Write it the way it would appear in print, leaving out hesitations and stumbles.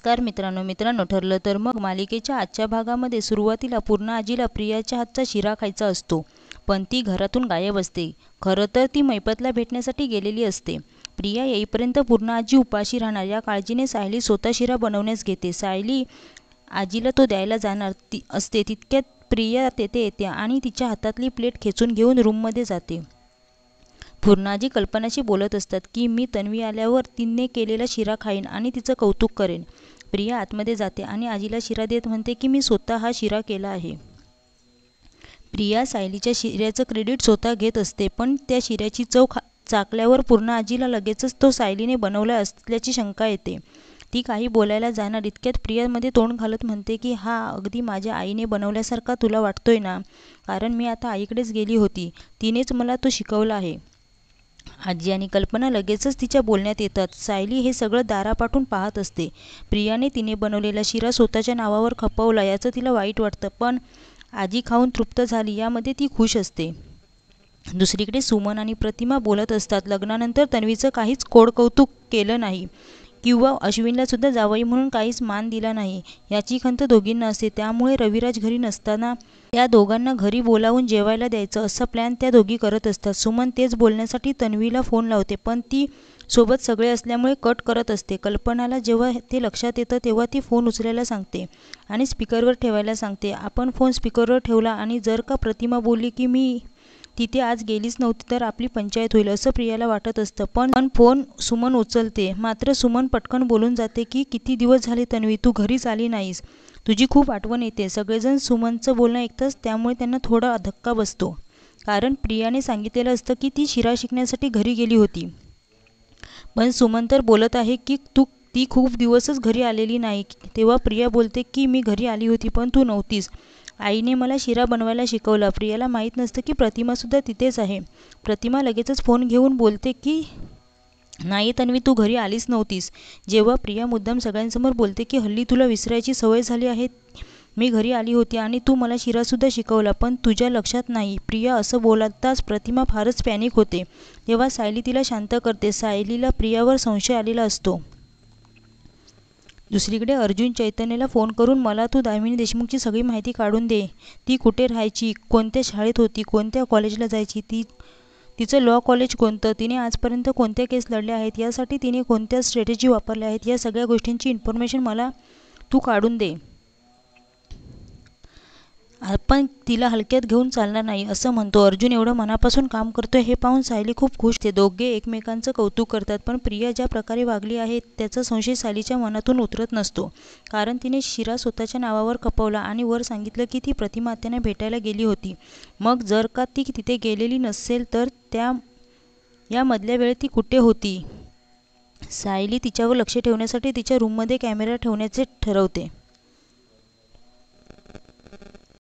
नमस्कार मित्रांनो ठरलं तर मग मालिकेच्या आजच्या भागामध्ये सुरुवातीला पूर्णा आजीला प्रियाच्या हातचा शिरा खायचा असतो, पण ती घरातून गायब असते. खरं तर ती मैपतला भेटण्यासाठी गेलेली असते. प्रिया येईपर्यंत पूर्णा आजी उपाशी राहणार या काळजीने सायली स्वतः शिरा बनवण्यास घेते. सायली आजीला तो द्यायला जाणार असते तितक्यात प्रिया तेथे येते आणि तिच्या हातातली प्लेट खेचून घेऊन रूममध्ये जाते. पूर्णाजी कल्पनाशी बोलत असतात की मी तन्वी आल्यावर तिने केलेला शिरा खाईन आणि तिचं कौतुक करेन. प्रिया आतमध्ये जाते आणि आजीला शिरा देत म्हणते की मी स्वतः हा शिरा केला आहे. प्रिया सायलीच्या शिऱ्याचं क्रेडिट स्वतः घेत असते, पण त्या शिऱ्याची चव चाकल्यावर पूर्णा आजीला लगेचच तो सायलीने बनवला असल्याची शंका येते. ती काही बोलायला जाणार इतक्यात प्रियामध्ये तोंड घालत म्हणते की हा अगदी माझ्या आईने बनवल्यासारखा तुला वाटतोय ना, कारण मी आता आईकडेच गेली होती, तिनेच मला तो शिकवला आहे. आजी आणि कल्पना लगेचच तिच्या बोलण्यात येतात. सायली हे सगळं दारापाठून पाहत असते. प्रियाने तिने बनवलेला शिरा स्वतःच्या नावावर खपवला याचं तिला वाईट वाटतं, पण आजी खाऊन तृप्त झाली यामध्ये ती खुश असते. दुसरीकडे सुमन आणि प्रतिमा बोलत असतात. लग्नानंतर तन्वीचं काहीच कोडकौतुक केलं नाही किंवा अश्विनला सुद्धा जावई म्हणून काहीच मान दिला नाही याची खंत दोघींना असते. त्यामुळे रविराज घरी नसताना त्या दोघांना घरी बोलावून जेवायला द्यायचं असा प्लॅन त्या दोघी करत असतात. सुमन तेच बोलण्यासाठी तन्वीला फोन लावते, पण ती सोबत सगळे असल्यामुळे कट करत असते. कल्पनाला जेव्हा ते लक्षात येतं तेव्हा ती फोन उचलायला सांगते आणि स्पीकरवर ठेवायला सांगते. आपण फोन स्पीकरवर ठेवला आणि जर का प्रतिमा बोलली की मी तिथे आज गेलीच नव्हती तर आपली पंचायत होईल असं प्रियाला वाटत असतं, पण फोन सुमन उचलते. मात्र सुमन पटकन बोलून जाते की किती दिवस झाले तन्वी तू घरीच आली नाहीस, तुझी खूप आठवण येते. सगळेजण सुमनचं बोलणं ऐकतात त्यामुळे त्यांना थोडा धक्का बसतो, कारण प्रियाने सांगितलेलं असतं की ती शिरा शिकण्यासाठी घरी गेली होती. पण सुमन तर बोलत आहे की ती खूप दिवसच घरी आलेली नाही. तेव्हा प्रिया बोलते की मी घरी आली होती पण तू नव्हतीस, आईने मला शिरा बनवायला शिकवला. प्रियाला माहीत नसतं की प्रतिमासुद्धा तिथेच आहे. प्रतिमा लगेचच फोन घेऊन बोलते की नाही तन्वी तू घरी आलीच नव्हतीस. जेव्हा प्रिया मुद्दाम सगळ्यांसमोर बोलते की हल्ली तुला विसरायची सवय झाली आहे, मी घरी आली होती आणि तू मला शिरासुद्धा शिकवला पण तुझ्या लक्षात नाही. प्रिया असं बोलताच प्रतिमा फारच पॅनिक होते. तेव्हा सायली तिला शांत करते. सायलीला प्रियावर संशय आलेला असतो. दुसरीकडे अर्जुन चैतन्यला फोन करून मला तू दामिनी देशमुखची सगळी माहिती काढून दे. ती कुठे राहायची, कोणत्या शाळेत होती, कोणत्या कॉलेजला जायची, तिचं लॉ कॉलेज कोणतं, तिने आजपर्यंत कोणत्या केस लढल्या आहेत, यासाठी तिने कोणत्या स्ट्रॅटेजी वापरल्या आहेत, या सगळ्या गोष्टींची इन्फॉर्मेशन मला तू काढून दे. आपण तिला हलक्यात घेऊन चालणार नाही असं म्हणतो. अर्जुन एवढं मनापासून काम करतोय हे पाहून सायली खूप खुश होते. दोघे एकमेकांचं कौतुक करतात, पण प्रिया ज्या प्रकारे वागली आहे त्याचा संशय सायलीच्या मनातून उतरत नसतो, कारण तिने शिरा स्वतःच्या नावावर खपवला आणि वर सांगितलं की ती प्रतिमा आत्यांना भेटायला गेली होती. मग जर का ती तिथे गेलेली नसेल तर या मधल्या वेळेत ती कुठे होती. सायली तिच्यावर लक्ष ठेवण्यासाठी तिच्या रूममध्ये कॅमेरा ठेवण्याचे ठरवते.